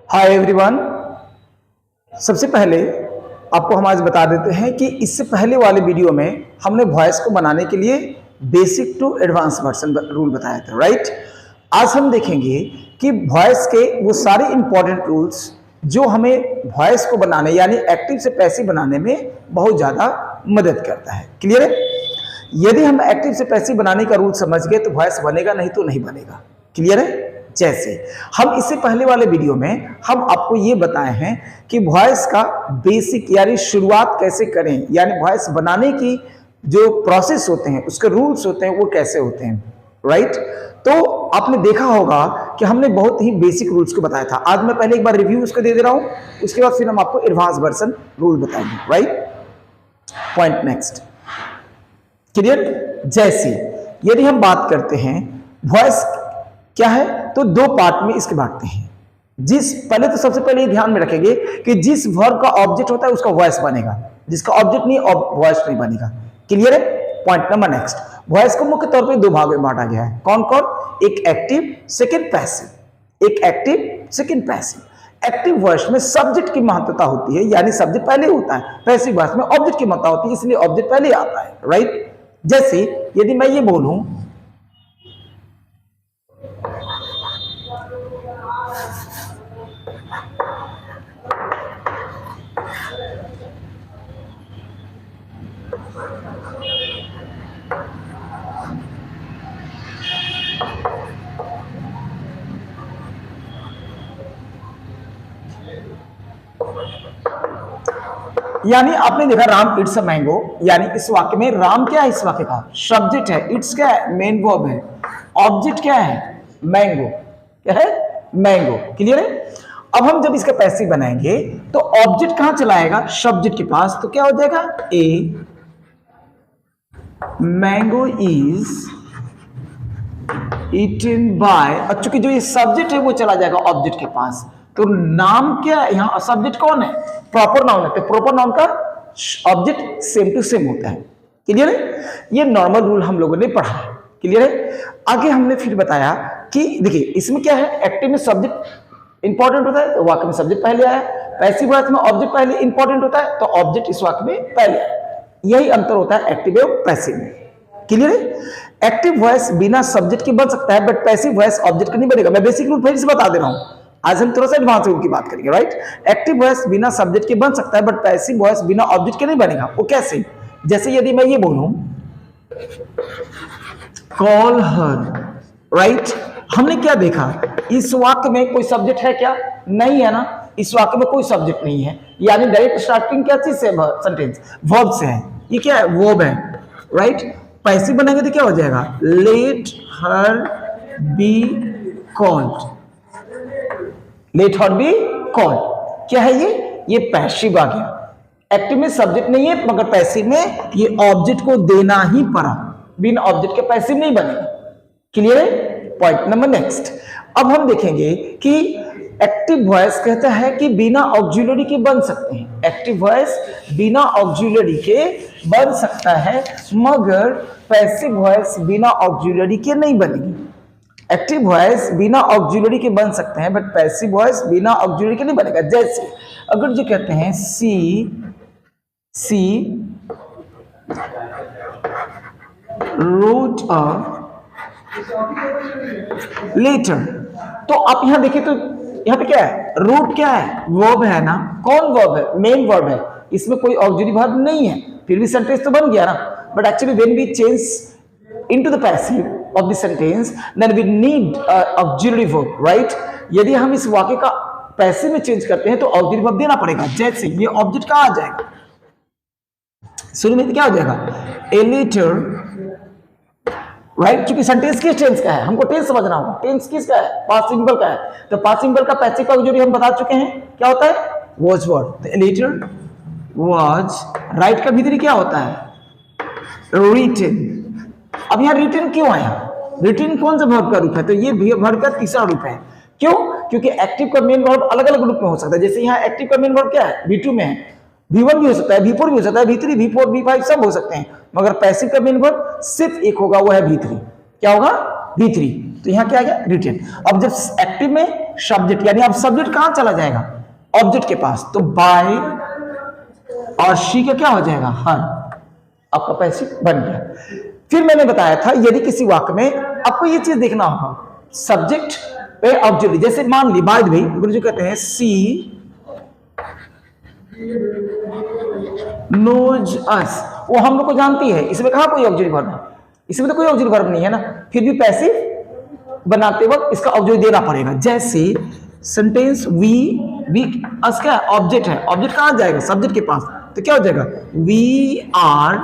Hi everyone. सबसे पहले आपको हम आज बता देते हैं कि इससे पहले वाले वीडियो में हमने वॉइस को बनाने के लिए basic to advance version rule बताया था, राइट। आज हम देखेंगे कि वॉइस के वो सारे इंपॉर्टेंट रूल्स जो हमें वॉइस को बनाने यानी एक्टिव से पैसिव बनाने में बहुत ज़्यादा मदद करता है। क्लियर है? यदि हम एक्टिव से पैसिव बनाने का रूल समझ गए तो वॉइस बनेगा, नहीं तो नहीं बनेगा। क्लियर है? जैसे हम इससे पहले वाले वीडियो में हम आपको ये बताए हैं कि वॉइस का बेसिक यानी शुरुआत कैसे करें, यानी वॉइस बनाने की जो प्रोसेस होते हैं उसके रूल्स होते हैं वो कैसे होते हैं, राइट। तो आपने देखा होगा कि हमने बहुत ही बेसिक रूल्स को बताया था। आज मैं पहले एक बार रिव्यू उसको दे दे रहा हूं, उसके बाद फिर हम आपको एडवांस वर्जन रूल बताएंगे, राइट। Point next. क्लियर? जैसे यदि हम बात करते हैं वॉइस क्या है तो दो पार्ट में इसके बांटते हैं। पहले तो सबसे पहले ध्यान में रखेंगे कि जिस वर्ब का ऑब्जेक्ट होता है उसका वॉइस बनेगा, जिसका ऑब्जेक्ट नहीं वॉइस नहीं बनेगा। क्लियर है? Point number next. वॉइस को मुख्य तौर पे दो भागों में बांटा गया है। कौन कौन? एक एक्टिव, सेकंड पैसिव। एक active, second passive. Active voice में सब्जेक्ट की महत्वता होती है, यानी सब्जेक्ट पहले होता है। पैसिव वॉइस में ऑब्जेक्ट की महत्वता होती है, इसलिए ऑब्जेक्ट पहले आता है, राइट। जैसे यदि मैं ये बोलूं यानी आपने देखा राम इट्स अ मैंगो, यानी इस वाक्य में राम क्या है? इस वाक्य का सब्जेक्ट है। इट्स क्या है? मेन वर्ब है। ऑब्जेक्ट क्या है? मैंगो। क्या है? मैंगो। क्लियर है? अब हम जब इसका पैसिव बनाएंगे तो ऑब्जेक्ट कहां चला आएगा? सब्जेक्ट के पास। तो क्या हो जाएगा? A mango is eaten by. अब चूंकि जो ये सब्जेक्ट है वो चला जाएगा ऑब्जेक्ट के पास, तो नाम क्या है? यहां सब्जेक्ट कौन है? प्रॉपर नाउन है। तो प्रॉपर नाउन का ऑब्जेक्ट सेम टू सेम होता है। क्लियर है? ये नॉर्मल रूल हम लोगों ने पढ़ा है। क्लियर है? आगे हमने फिर बताया कि देखिए इसमें क्या है, एक्टिव में सब्जेक्ट इंपॉर्टेंट होता है तो वाक्य में सब्जेक्ट पहले आया। पैसिव वॉइस में ऑब्जेक्ट पहले इंपॉर्टेंट होता है तो ऑब्जेक्ट इस वाक्य में पहले आया। यही अंतर होता है एक्टिव और पैसिव में। क्लियर है? एक्टिव वॉइस बिना सब्जेक्ट के बन सकता है, बट पैसिव वॉइस ऑब्जेक्ट का नहीं बनेगा। मैं बेसिक रूल फिर से बता दे रहा हूं, आज हम थोड़ा सा एडवांस रूल की बात करेंगे, राइट। एक्टिव वॉइस बिना सब्जेक्ट के बन सकता है, बट पैसिव वॉइस बिना ऑब्जेक्ट के नहीं बनेगा। वो कैसे? जैसे यदि मैं ये बोलूं कॉल हर, राइट। हमने क्या देखा? इस वाक्य में कोई सब्जेक्ट है क्या? नहीं है ना। इस वाक्य में कोई सब्जेक्ट नहीं है, यानी डायरेक्ट स्टार्टिंग क्या चीज से? सेंटेंस वर्ब से है। ये क्या है? वर्ब है, राइट। पैसिव बनेंगे तो क्या हो जाएगा? Let her be called. Let her be called क्या है? ये पैसिव आ गया। एक्टिव में सब्जेक्ट नहीं है, मगर पैसिव में ये ऑब्जेक्ट को देना ही पड़ा। बिना ऑब्जेक्ट के पैसिव नहीं बनेगा। क्लियर है? Point number next. अब हम देखेंगे कि एक्टिव वॉइस कहता है कि बिना ऑक्सिलरी के बन सकते हैं। एक्टिव वॉइस बिना ऑक्सिलरी के बन सकता है, मगर पैसिव वॉइस बिना ऑक्सिलरी के नहीं बनेगी। एक्टिव वॉइस बिना ऑक्सिलरी के बन सकते हैं, बट पैसिव वॉइस बिना ऑक्सिलरी के नहीं बनेगा। जैसे अगर जो कहते हैं सी wrote a letter, तो आप यहां देखिए तो यहां पे क्या है? रूट क्या है? वर्ब है ना। कौन वर्ब है? मेन वर्ब है। इसमें कोई ऑक्सिलरी वर्ब नहीं है, फिर भी सेंटेंस तो बन गया ना। But actually when we change into the passive of the sentence, then we need auxiliary verb, right? यदि हम इस वाक्य का पैसिव में चेंज करते हैं तो ऑक्सिलरी वर्ब देना पड़ेगा। जैसे ये ऑब्जेक्ट कहां आ जाएगा? शुरू में क्या हो जाएगा? A letter, right. क्योंकि सेंटेंस किस टेंस का है? हमको टेंस समझना होगा। टेंस किसका है? पास्ट सिंपल का है। तो पास्ट सिंपल का पैसिव का ऑक्सिलरी हम बता चुके हैं क्या होता है? was word. तो A letter was, राइट का भीतरी क्या होता है? written। अब यहां रिटन क्यों आया? रिटन कौन सा वर्ब का रूप है? तो ये वर्ब का तीसरा रूप है। क्यों? क्योंकि एक्टिव का मेन वर्ब अलग अलग रूप में हो सकता है। जैसे यहाँ एक्टिव का मेन वर्ब क्या है? V2 में है, V1 भी हो सकता है, V4 भी हो सकता है, V3, V4, V5 सब हो सकते हैं, मगर पैसिव का मेन वर्ब सिर्फ एक होगा, वो है V3। क्या होगा? B3, तो यहां क्या आ गया रिटेन। अब जब एक्टिव में सब्जेक्ट, यानी अब सब्जेक्ट कहां चला जाएगा, ऑब्जेक्ट के पास, तो बाय और शी का क्या हो जाएगा, हर, आपका पैसिव बन गया। फिर मैंने बताया था यदि किसी वाक्य में आपको ये चीज देखना होगा, सब्जेक्ट पे ऑब्जेक्ट, जैसे मान ली बाय द वे गुरुजी कहते हैं सी नोज अस, वो हम लोग को जानती है, इसमें कहां कोई ऑब्जेक्ट वर्ब है, इसमें तो कोई ऑब्जेक्ट वर्ब नहीं है ना, फिर भी पैसिव बनाते वक्त इसका ऑब्जेक्ट देना पड़ेगा। जैसे सेंटेंस वी अस क्या ऑब्जेक्ट है, ऑब्जेक्ट कहां जाएगा, सब्जेक्ट के पास, तो क्या हो जाएगा वी आर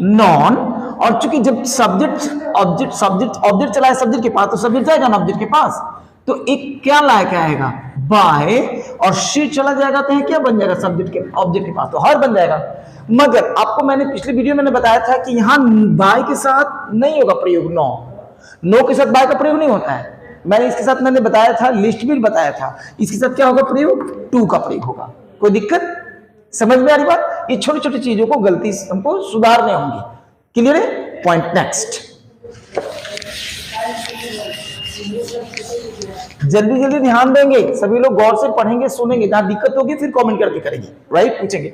नॉन, और चूंकि जब सब्जेक्ट ऑब्जेक्ट चला है सब्जेक्ट के पास, तो सब्जेक्ट जाएगा ना ऑब्जेक्ट के पास, तो एक क्या लायक आएगा बाय, और शी चला जाएगा तो क्या बन जाएगा सब्जेक्ट के ऑब्जेक्ट के पास, तो हर बन जाएगा। मगर आपको मैंने पिछले वीडियो में बताया था कि यहां बाय के साथ नहीं होगा प्रयोग, नो के साथ बाय का प्रयोग नहीं होता है। मैंने इसके साथ मैंने बताया था, लिस्ट भी बताया था, इसके साथ क्या होगा प्रयोग, टू का प्रयोग होगा। कोई दिक्कत समझ में आ रही बात, ये छोटी छोटी चीजों को गलती हमको सुधारने होंगी। क्लियर है, पॉइंट नेक्स्ट, जल्दी जल्दी ध्यान देंगे सभी लोग, गौर से पढ़ेंगे सुनेंगे, जहां दिक्कत होगी फिर कमेंट करके करेंगे, राइट, पूछेंगे।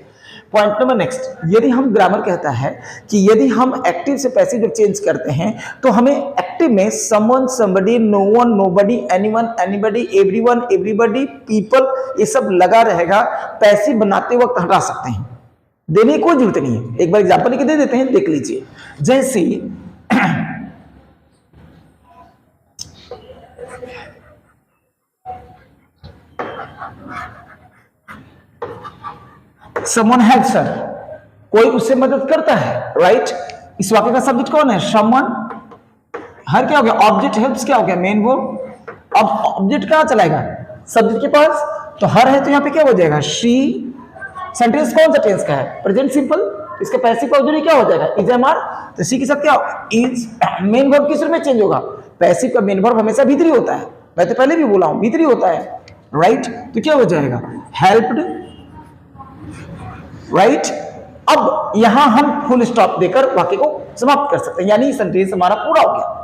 पॉइंट नंबर नेक्स्ट, यदि हम ग्रामर कहता है कि यदि हम एक्टिव से पैसिव जब चेंज करते हैं तो हमें एक्टिव में someone, somebody, no one, nobody, anyone, anybody, everyone, everybody, people, ये सब लगा रहेगा, पैसिव बनाते वक्त हटा सकते हैं, देने की कोई जरूरत नहीं है। एक बार एग्जांपल लिख दे देते हैं, देख लीजिए। जैसे someone helps her, कोई उससे मदद करता है, राइट। इस वाक्य का सब्जेक्ट कौन है, someone, हर क्या हो गया, ऑब्जेक्ट, हेल्प्स क्या हो गया, मेन वर्ब। अब ऑब्जेक्ट कहां चलाएगा, सब्जेक्ट के पास, तो हर है तो यहां पे क्या हो जाएगा, शी। सेंटेंस कौन सा टेंस का है, प्रेजेंट सिंपल, इसका पैसिव का ऑब्जेक्ट क्या हो जाएगा, इज एम आर, तो सी के साथ क्या, इज। मेन वर्ब किस रूप में चेंज होगा, पैसिव का मेन वर्ब हमेशा भीतरी होता है, मैं तो पहले भी बोला हूं भीतरी होता है, राइट। तो क्या हो जाएगा, हेल्प्ड, राइट। अब यहां हम फुल स्टॉप देकर वाक्य को समाप्त कर सकते हैं, यानी सेंटेंस हमारा पूरा हो गया।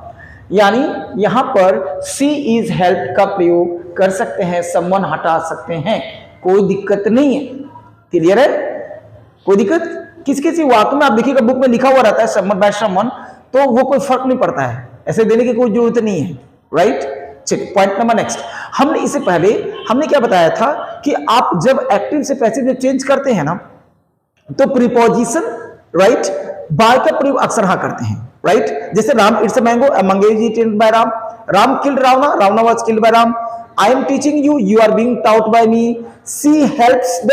यानी यहां पर सी इज हेल्प का प्रयोग कर सकते हैं, समवन हटा सकते हैं, कोई दिक्कत नहीं है। क्लियर है, कोई दिक्कत, किस किसी वाक्य में आप देखिएगा बुक में लिखा हुआ रहता है समवन बाय समवन, तो वो कोई फर्क नहीं पड़ता है, ऐसे देने की कोई जरूरत नहीं है, राइट। चलिए पॉइंट नंबर नेक्स्ट, हमने इससे पहले हमने क्या बताया था कि आप जब एक्टिव से पैसिव जब चेंज करते हैं ना, तो प्रीपोजिशन, राइट, बाय का प्रयोग अक्सर हाँ करते हैं, राइट। जैसे Ram it's a mango, mango is eaten by Ram, Ram killed Ravana, Ravana was killed by Ram, I am teaching you, you are being taught by me, she helps the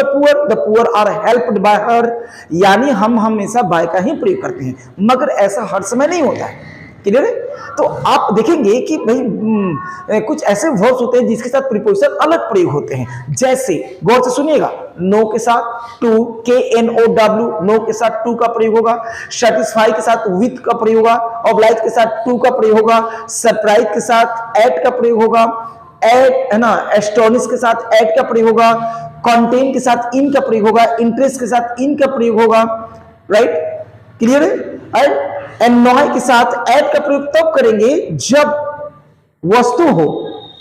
poor are helped by her. यानी हम हमेशा बाय का ही प्रयोग करते हैं, मगर ऐसा हर समय नहीं होता है। क्लियर है, तो आप देखेंगे कि भाई कुछ ऐसे वर्ड्स होते हैं जिसके साथ प्रीपोजिशन अलग प्रयोग होते हैं। जैसे गौर से सुनिएगा, नो के साथ टू, KNOW, नो के साथ टू का प्रयोग होगा, सेटिस्फाई के साथ विथ का प्रयोग होगा, ऑब्लाइज के साथ टू का प्रयोग होगा, सरप्राइज के साथ एट का प्रयोग होगा, एट है ना, एस्टोनिश के साथ एट का प्रयोग होगा, कंटेन के साथ इन का प्रयोग होगा, इंटरेस्ट के साथ इन का प्रयोग होगा, राइट। क्लियर है। एनॉय के साथ एट का प्रयोग तब करेंगे जब वस्तु हो,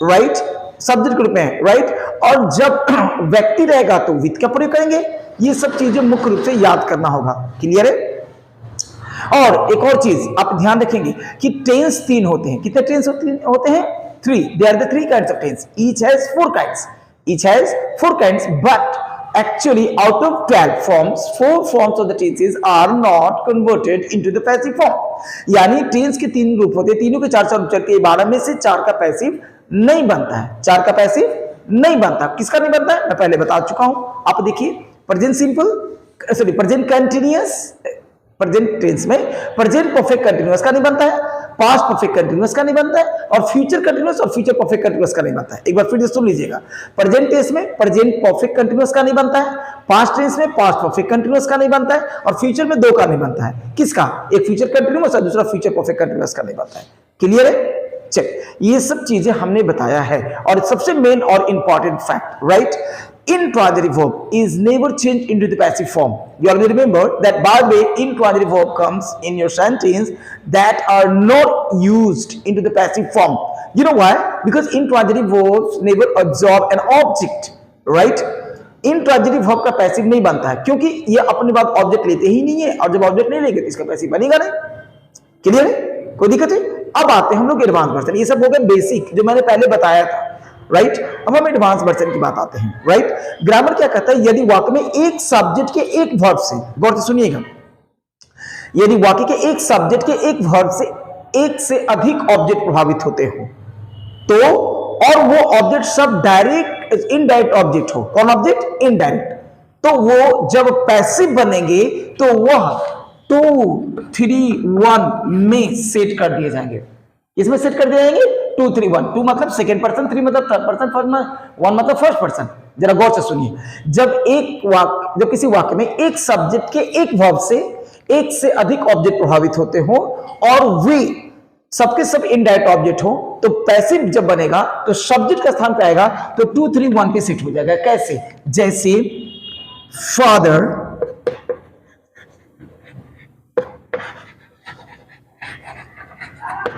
राइट, सब्जेक्ट के रूप में, राइट, और जब व्यक्ति रहेगा तो विथ का प्रयोग करेंगे। ये सब चीजें मुख्य रूप से याद करना होगा। क्लियर है। और एक और चीज आप ध्यान रखेंगे कि टेंस तीन होते हैं। कितने टेंस होते हैं, 3। They are the 3 kinds of tense, each has 4 kinds, each has 4 kinds, but actually out of 12 forms, 4 forms of the tenses are not converted into the passive form। यानी टेंस के 3 रूप होते हैं, तीनों के 4 रूप चलते हैं, 12 में से 4 का पैसिव नहीं बनता है, 4 का पैसिव नहीं बनता। किसका नहीं बनता है, मैं पहले बता चुका हूं। आप देखिए, present simple, sorry present continuous, present tense में प्रेजेंट परफेक्ट कंटिन्यूअस का नहीं बनता है, पास्ट परफेक्ट कंटिन्यूअस का नहीं बनता है, और फ्यूचर कंटिन्यूअस और फ्यूचर परफेक्ट कंटिन्यूअस का नहीं बनता है। एक बार फिर से सुन लीजिएगा, प्रेजेंट टेंस में प्रेजेंट परफेक्ट कंटिन्यूअस का नहीं बनता है, पास्ट टेंस में पास्ट परफेक्ट कंटिन्यूअस का नहीं बनता है, और फ्यूचर में 2 का नहीं बनता है। किसका, एक फ्यूचर कंटिन्यूअस और दूसरा फ्यूचर परफेक्ट कंटिन्यूअस का नहीं बनता है। क्लियर है। चेक, ये सब चीजें हमने बताया है। और सबसे मेन और important fact, right, intransitive verb is never changed into the passive form. You already remember that by the way intransitive verb comes in your sentence that are not used into the passive form. You know why? Because intransitive verbs never absorb an object, right? intransitive verb का passive नहीं बनता है क्योंकि ये अपने बाद object लेते ही नहीं है, और जब ऑब्जेक्ट नहीं लेंगे तो इसका पैसिव बनेगा नहीं। क्लियर है? कोई दिक्कत है? अब आते हैं हम लोग एडवांस वर्जन। ये सब हो गया बेसिक जो मैंने पहले बताया था, राइट। अब हम एडवांस वर्जन की बात आते हैं, राइट। ग्रामर क्या कहता है, यदि वाक्य में एक सब्जेक्ट के एक वर्ब से, गौर से सुनिएगा, यदि वाक्य के एक सब्जेक्ट के एक वर्ब से एक से अधिक ऑब्जेक्ट प्रभावित होते हो तो, और वो ऑब्जेक्ट सब डायरेक्ट इनडायरेक्ट ऑब्जेक्ट हो। कौन ऑब्जेक्ट? इनडायरेक्ट। तो वो जब पैसिव बनेंगे तो वह 2, 3, 1 में सेट कर दिए जाएंगे। इसमें सेट कर दिए जाएंगे 2, 3, 1। 2 मतलब सेकेंड पर्सन, 3 मतलब थर्ड पर्सन, 1 मतलब फर्स्ट पर्सन। जरा गौर से सुनिए, जब किसी वाक्य में एक सब्जेक्ट के एक वर्ब से एक से अधिक ऑब्जेक्ट प्रभावित होते हो और वे सबके सब इनडायरेक्ट ऑब्जेक्ट हो तो पैसिव जब बनेगा तो सब्जेक्ट का स्थान पे आएगा तो 2, 3, 1 पे सेट हो जाएगा। कैसे? जैसे father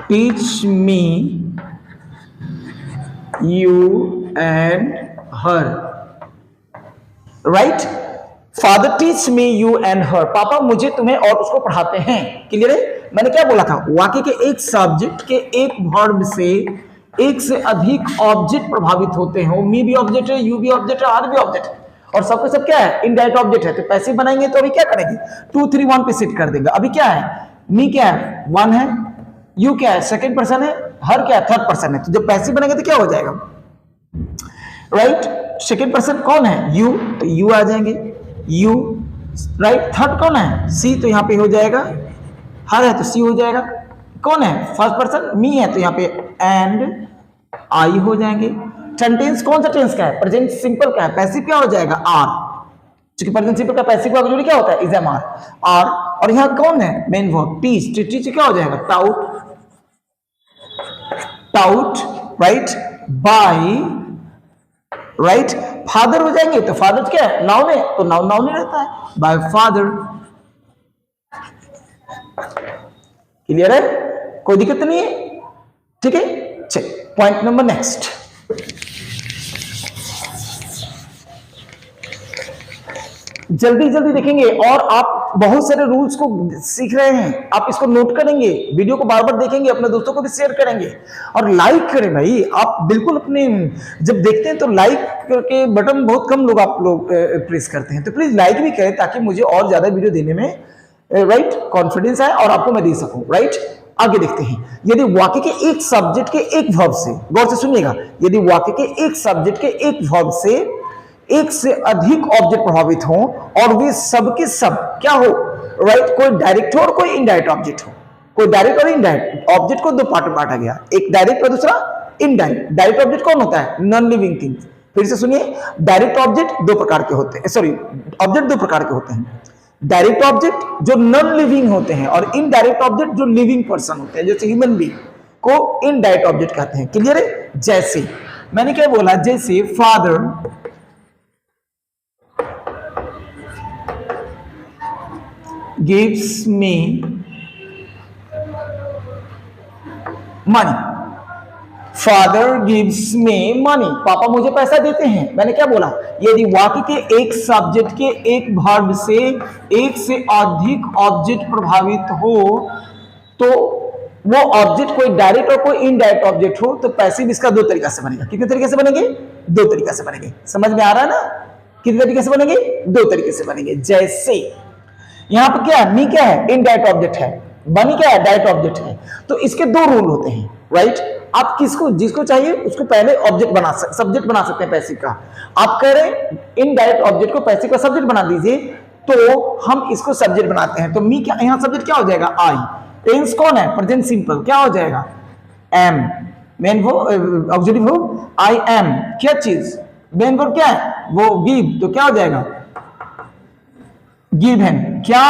teach me you and her, right. Father teach me you and her, पापा मुझे तुम्हें और उसको पढ़ाते हैं। क्लियर है? मैंने क्या बोला था, वाक्य के एक सब्जेक्ट के एक वर्ब से एक से अधिक ऑब्जेक्ट प्रभावित होते हो। मी भी ऑब्जेक्ट है, यू भी ऑब्जेक्ट है, आर भी ऑब्जेक्ट है, और सबके सब क्या है? इनडायरेक्ट ऑब्जेक्ट है। तो पैसिव बनाएंगे तो अभी क्या करेंगे? 2, 3, 1 पे सेट कर देंगे। अभी क्या है? मी क्या है? 1 है, यू क्या है? सेकेंड पर्सन है, हर क्या है? थर्ड पर्सन है। तो जब पैसिव बनेंगे तो क्या हो जाएगा? राइट, सेकेंड पर्सन कौन है? यू, तो यू आ जाएंगे, यू, राइट। थर्ड कौन है? सी, तो यहां पे हो जाएगा, हर है तो सी हो जाएगा। कौन है? फर्स्ट पर्सन मी है, तो यहां पे एंड आई हो जाएंगे। सेंटेंस कौन सा टेंस का है? प्रेजेंट सिंपल का है। पैसिव क्या हो जाएगा? आर, क्योंकि प्रेजेंट सिंपल का पैसिव का जोड़ी क्या होता है? Is am are, are. और यहां कौन है? मेन वर्ब टीच, टीच क्या हो जाएगा? Taught, taught, right. By, right. Father हो जाएंगे तो फादर क्या है? नाउन है, तो नाउन नाउन ही रहता है। Bye father. क्लियर है? कोई दिक्कत नहीं है? ठीक है, चलिए पॉइंट नंबर नेक्स्ट। जल्दी जल्दी देखेंगे और आप बहुत सारे रूल्स को सीख रहे हैं, आप इसको नोट करेंगे, वीडियो को बार बार देखेंगे, अपने दोस्तों को भी शेयर करेंगे और लाइक करें भाई। आप बिल्कुल अपने जब देखते हैं तो लाइक के बटन बहुत कम लोग आप लोग प्रेस करते हैं, तो प्लीज लाइक भी करें ताकि मुझे और ज्यादा वीडियो देने में राइट कॉन्फिडेंस आए और आपको मैं दे सकूं। राइट, आगे देखते हैं। यदि वाक्य के एक सब्जेक्ट के एक वर्ब से, गौर से सुनिएगा, यदि वाक्य के एक सब्जेक्ट के एक वर्ब से एक से अधिक ऑब्जेक्ट प्रभावित हो और वे सब के सब क्या हो? राइट, कोई डायरेक्ट हो और कोई इनडायरेक्ट ऑब्जेक्ट हो। कोई डायरेक्ट और इनडायरेक्ट ऑब्जेक्ट को दो पार्ट में बांटा गया, एक डायरेक्ट और दूसरा इनडायरेक्ट। डायरेक्ट ऑब्जेक्ट कौन होता है? Non living thing. फिर से सुनिए, डायरेक्ट ऑब्जेक्ट दो प्रकार के होते हैं, सॉरी ऑब्जेक्ट दो प्रकार के होते हैं। डायरेक्ट ऑब्जेक्ट जो नॉन लिविंग होते हैं और इनडायरेक्ट ऑब्जेक्ट जो लिविंग पर्सन होते हैं, जैसे ह्यूमन बीइंग को इनडायरेक्ट ऑब्जेक्ट कहते हैं। क्लियर है? जैसे मैंने क्या बोला, जैसे father gives me money, father gives me money, पापा मुझे पैसा देते हैं। मैंने क्या बोला, यदि वाक्य के एक सब्जेक्ट के एक वर्ब से एक से अधिक ऑब्जेक्ट प्रभावित हो तो वो ऑब्जेक्ट कोई डायरेक्ट और कोई इनडायरेक्ट ऑब्जेक्ट हो तो पैसिव इसका दो तरीका से बनेगा। कितने तरीके से बनेंगे? दो तरीका से बनेंगे। समझ में आ रहा है ना? कितने तरीके से बनेंगे? दो तरीके से बनेंगे। जैसे यहां पर क्या है? मी क्या है? इनडायरेक्ट ऑब्जेक्ट है, बनी क्या है? डायरेक्ट ऑब्जेक्ट है। तो इसके दो रूल होते हैं। राइट, आप किसको जिसको चाहिए उसको पहले ऑब्जेक्ट बना सब्जेक्ट बना सकते हैं पैसिव का। आप कह रहे हैं इनडायरेक्ट ऑब्जेक्ट को पैसिव का सब्जेक्ट बना दीजिए, तो हम इसको सब्जेक्ट बनाते हैं। तो मी क्या, यहां सब्जेक्ट क्या हो जाएगा? आई। टेंस कौन है? प्रेजेंट सिंपल, क्या हो जाएगा? Am. Main verb auxiliary verb I am, क्या चीज? मेन वर्ब क्या है? वो गिव, तो क्या हो जाएगा? गिवन। क्या?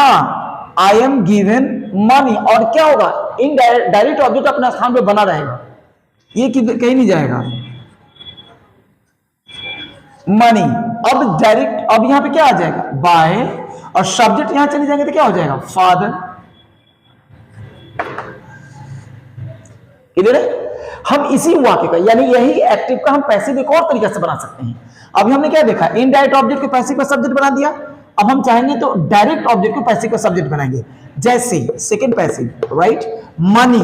I am given money. और क्या होगा? इन डायरेक्ट ऑब्जेक्ट अपना स्थान पे बना रहेगा। ये कहीं नहीं जाएगा। मनी, अब डायरेक्ट, अब यहां पे क्या आ जाएगा, बाय, और सब्जेक्ट यहां चले जाएंगे तो क्या हो जाएगा, फादर। क्लियर है? हम इसी वाक्य का यानी यही एक्टिव का हम पैसिव एक और तरीका से बना सकते हैं। अभी हमने क्या देखा, इनडायरेक्ट ऑब्जेक्ट को पैसिव का सब्जेक्ट बना दिया। अब हम चाहेंगे तो डायरेक्ट ऑब्जेक्ट को पैसिव का सब्जेक्ट बनाएंगे। जैसे second passive, right, money,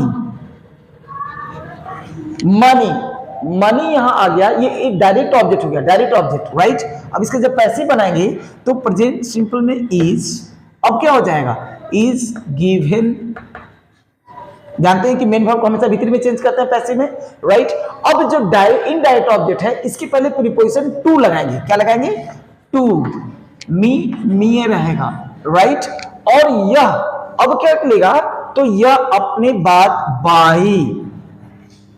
money, money यहां आ गया, ये एक डायरेक्ट ऑब्जेक्ट हो गया, डायरेक्ट ऑब्जेक्ट, राइट। अब इसके जब पैसिव बनाएंगे तो प्रेजेंट सिंपल में इज, अब क्या हो जाएगा, इज गिवन। जानते हैं कि मेन वर्ब को हमेशा भीतर में चेंज करते हैं पैसिव में, राइट। अब जो इनडायरेक्ट ऑब्जेक्ट है इसके पहले प्रीपोजिशन टू लगाएंगे। क्या लगाएंगे, टू, मी रहेगा, राइट। और यह अब क्या लेगा, तो यह अपने बाद by,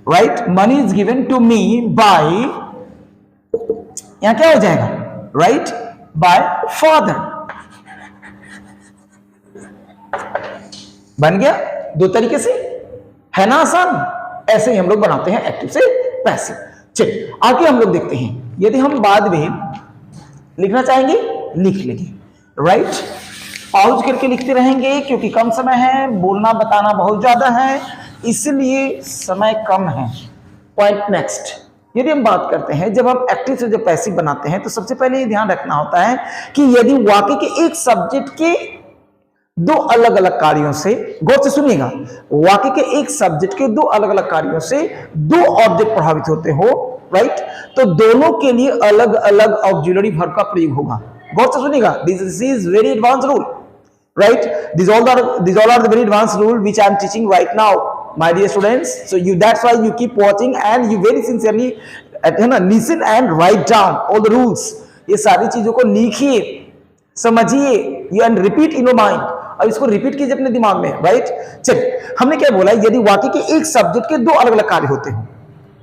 right, money is given to me by, यहां क्या हो जाएगा, राइट, बाय फादर। बन गया दो तरीके से, है ना आसान। ऐसे ही हम लोग बनाते हैं एक्टिव से पैसिव। चलिए आगे हम लोग देखते हैं, यदि हम बाद में लिखना चाहेंगे लिख लेंगे, राइट। पॉज करके लिखते रहेंगे क्योंकि कम समय है, बोलना बताना बहुत ज्यादा है, इसलिए समय कम है। पॉइंट नेक्स्ट, यदि हम बात करते हैं जब हम एक्टिव से जब पैसिव बनाते हैं तो सबसे पहले ये ध्यान रखना होता है कि यदि वाक्य के एक सब्जेक्ट के दो अलग अलग कार्यों से, गौर से सुनिएगा, वाक्य के एक सब्जेक्ट के दो अलग अलग कार्यों से दो ऑब्जेक्ट प्रभावित होते हो, राइट, तो दोनों के लिए अलग अलग ऑक्सिलरी वर्ब का प्रयोग होगा। गौर से सुनिएगा, this is very advance rule, right, these all are the very advanced rule which I am teaching right now, my dear students. So that's why you keep watching and you very sincerely listen and write down all the rules. ये सारी चीजों को लिखिए, समझिए, you and repeat in your mind, और इसको repeat कीजिए अपने दिमाग में, राइट। चलिए हमने क्या बोला, यदि वाक्य के एक सब्जेक्ट के दो अलग अलग कार्य होते हैं,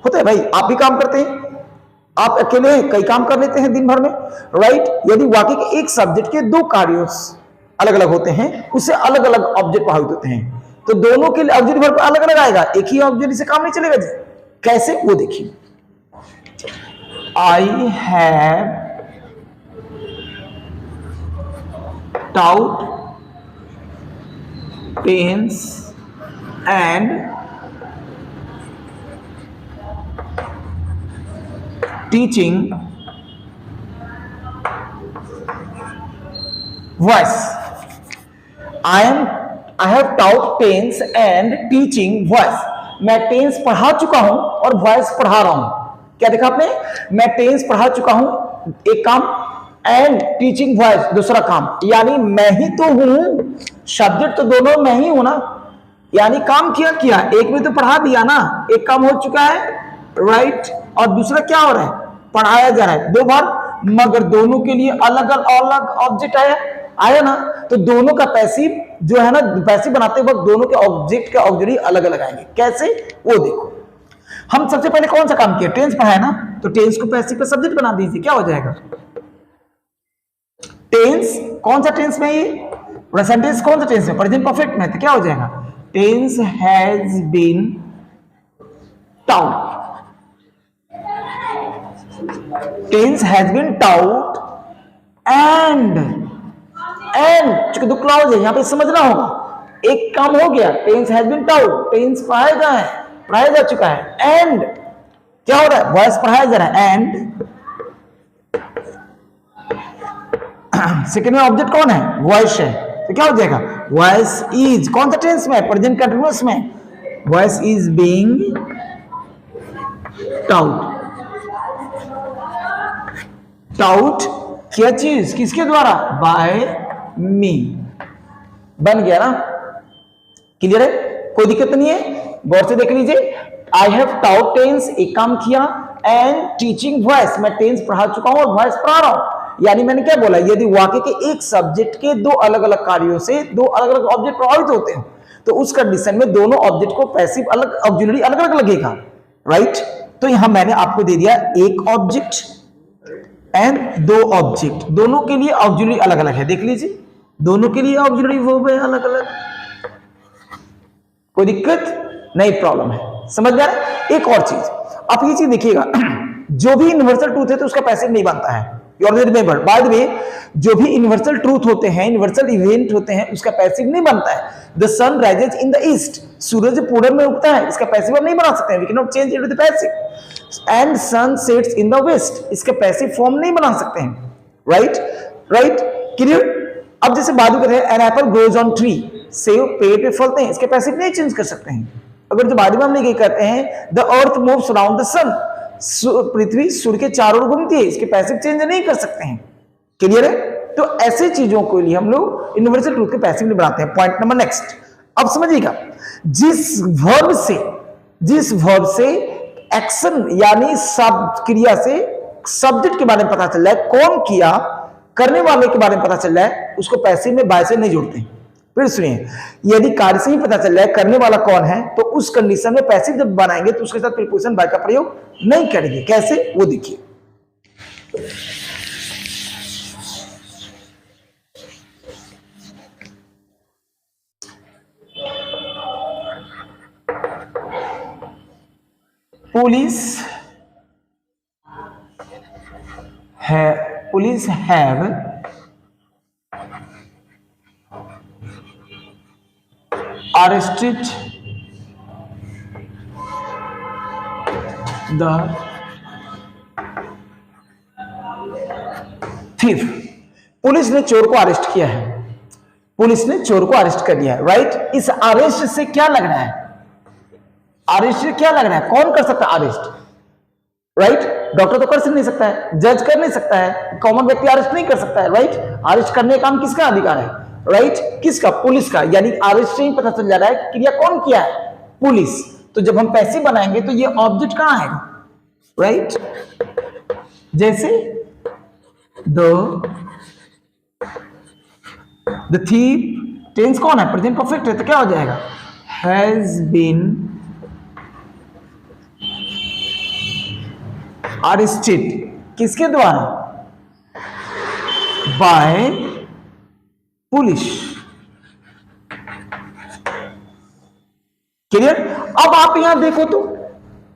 होते हैं भाई, आप भी काम करते हैं, आप अकेले कई काम कर लेते हैं दिन भर में, राइट। यदि वाक्य के एक सब्जेक्ट के दो कार्यों अलग अलग होते हैं, उससे अलग अलग ऑब्जेक्ट प्रभावित होते हैं, तो दोनों के लिए ऑब्जेक्ट वर्ब अलग अलग आएगा, एक ही ऑब्जेक्ट से काम नहीं चलेगा जी। कैसे, वो देखिए, I have taught tense and teaching voice. I have taught tense and teaching voice. मैं टेंस पढ़ा चुका हूं और वॉइस पढ़ा रहा हूं। क्या देखा आपने, मैं टेंस पढ़ा चुका हूं एक काम, एंड टीचिंग वॉइस दूसरा काम, यानी मैं ही तो हूं, सब्जेक्ट तो दोनों मैं ही हूं ना, यानी काम किया, एक में तो पढ़ा दिया ना, एक काम हो चुका है, राइट, और दूसरा क्या हो रहा है, पढ़ाया जा रहा है दो बार, मगर दोनों के लिए अलग अलग ऑब्जेक्ट आया ना, तो दोनों का पैसिव जो है ना, पैसिव बनाते वक्त दोनों के ऑब्जेक्ट के ऑक्सिलरी अलग अलग आएंगे। कैसे, वो देखो। हम सबसे पहले कौन सा काम किया, टेंस पढ़ाया ना, तो टेंस को पैसिव का सब्जेक्ट बना दीजिए, क्या हो जाएगा, टेंस कौन सा टेंस में, ये प्रेजेंट टेंस कौन सा टेंस में, प्रेजेंट परफेक्ट में, तो क्या हो जाएगा, tense has been taught, tense has been taught and चूंकि दो क्लॉज है, यहां पे समझना होगा, एक काम हो गया, tense has been taught, tense पढ़ाया जा चुका है, एंड क्या हो रहा है, वॉइस पढ़ाया जा रहा है, एंड सेकंड में ऑब्जेक्ट कौन है, वॉइस है, तो क्या हो जाएगा, वॉइस इज कौन सा टेंस में, प्रेजेंट कंटीन्यूअस में, वॉइस इज बीइंग टाउट, क्या चीज, किसके द्वारा, बाय मी। बन गया ना, क्लियर है, कोई दिक्कत नहीं है, गौर से देख लीजिए। आई हैव टाउट टेंस, एक काम किया, एंड टीचिंग वॉइस, मैं टेंस पढ़ा चुका हूं और वॉइस पढ़ा रहा हूं, यानी मैंने क्या बोला, यदि वाक्य के एक सब्जेक्ट के दो अलग अलग कार्यों से दो अलग अलग ऑब्जेक्ट प्रभावित होते हैं, तो उस कंडीशन में दोनों ऑब्जेक्ट को पैसिव अलग ऑक्सिलरी अलग अलग लगेगा, राइट। तो यहां मैंने आपको दे दिया एक ऑब्जेक्ट एंड दो ऑब्जेक्ट, दोनों के लिए ऑक्सिलरी अलग अलग है, देख लीजिए, दोनों के लिए ऑक्सिलरी वर्ब है अलग अलग, कोई दिक्कत नहीं, प्रॉब्लम है। समझ में आ रहा है? एक और चीज, आप ये चीज देखिएगा, जो भी यूनिवर्सल ट्रूथ है तो उसका पैसिव नहीं बनता है। You already remember, by the way, जो भी यूनिवर्सल ट्रूथ होते हैं, यूनिवर्सल इवेंट होते हैं, उसका पैसिव नहीं बनता है। The sun rises in the east, सूरज पूरब में उगता है, इसका पैसिव हम नहीं बना सकते हैं, we can not change it to the passive. And sun sets in the west, इसका पैसिव फॉर्म नहीं बना सकते हैं। Right right, clear. अब जैसे बात करते हैं, an apple grows on tree, सेब पेड़ पे फलते हैं, इसके पैसिव नहीं चेंज कर सकते हैं। अगर जो बारे में हम नहीं कहते हैं, the earth moves around the sun, पृथ्वी सूर्य के चारों ओर घूमती है, इसके पैसिव चेंज नहीं कर सकते हैं। क्लियर है? तो ऐसे चीजों के लिए हम लोग यूनिवर्सल ट्रूथ के पैसिव नहीं बनाते हैं। पॉइंट नंबर नेक्स्ट, अब समझिएगा, जिस वर्ब से एक्शन यानी शब्द क्रिया से सब्जेक्ट के बारे में पता चल रहा है, कौन किया, करने वाले के बारे में पता चल रहा है, उसको पैसिव में बाय से नहीं जोड़ते। फिर सुनिए, यदि कार्य से ही पता चल रहा है करने वाला कौन है, तो उस कंडीशन में पैसिव जब बनाएंगे तो उसके साथ प्रीपोजिशन बाय का प्रयोग नहीं करेंगे। कैसे, वो देखिए। Police have arrested the thief, police ने चोर को अरेस्ट किया है, पुलिस ने चोर को अरेस्ट कर लिया है। राइट, इस अरेस्ट से क्या लग रहा है, अरेस्ट से क्या लग रहा है, कौन कर सकता है अरेस्ट? राइट, डॉक्टर तो कर नहीं सकता है, जज कर नहीं सकता है, कॉमन व्यक्ति अरेस्ट नहीं कर सकता है। राइट, अरेस्ट करने का काम किसका अधिकार है? राइट, किसका? पुलिस का। यानी अरेस्ट से ही पता चल जा रहा है कि क्रिया कौन किया है, पुलिस। तो जब हम पैसिव बनाएंगे तो ये ऑब्जेक्ट कहां है? राइट, जैसे द थीफ, टेंस कौन है? प्रेजेंट परफेक्ट है, तो क्या हो जाएगा? हैज बीन अरेस्टेड, किसके द्वारा? By police. क्लियर? अब आप यहां देखो तो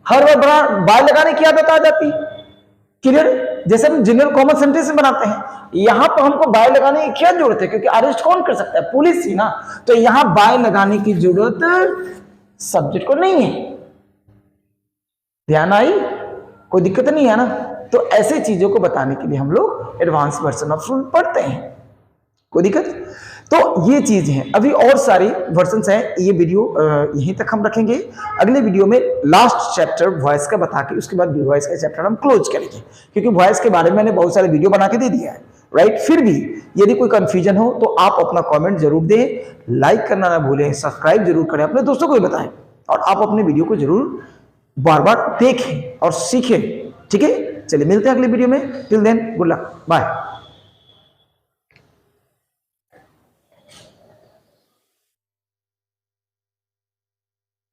हर बार बाय लगाने की आदत आ जाती है। क्लियर? जैसे हम जनरल कॉमन सेंटेंस में बनाते हैं, यहां पर हमको बाय लगाने की क्या जरूरत है, क्योंकि अरेस्ट कौन कर सकता है? पुलिस ही ना। तो यहां बाय लगाने की जरूरत सब्जेक्ट को नहीं है। ध्यान आई? कोई दिक्कत नहीं है ना। तो ऐसे चीजों को बताने के लिए हम लोग एडवांस वर्जन ऑफ रूल पढ़ते हैं। कोई दिक्कत? तो ये चीज है। अभी और सारी वर्जन्स हैं। ये वीडियो यहीं तक हम रखेंगे। अगले वीडियो में लास्ट चैप्टर वॉइस का बता के उसके बाद वॉइस का चैप्टर हम क्लोज करेंगे, क्योंकि वॉइस के बारे में मैंने बहुत सारे वीडियो बना के दे दिया है। राइट, फिर भी यदि कोई कंफ्यूजन हो तो आप अपना कमेंट जरूर दें, लाइक करना ना भूलें, सब्सक्राइब जरूर करें, अपने दोस्तों को भी बताएं, और आप अपने वीडियो को जरूर बार बार देखें और सीखें। ठीक है, चलिए मिलते हैं अगले वीडियो में। Till then good luck, bye.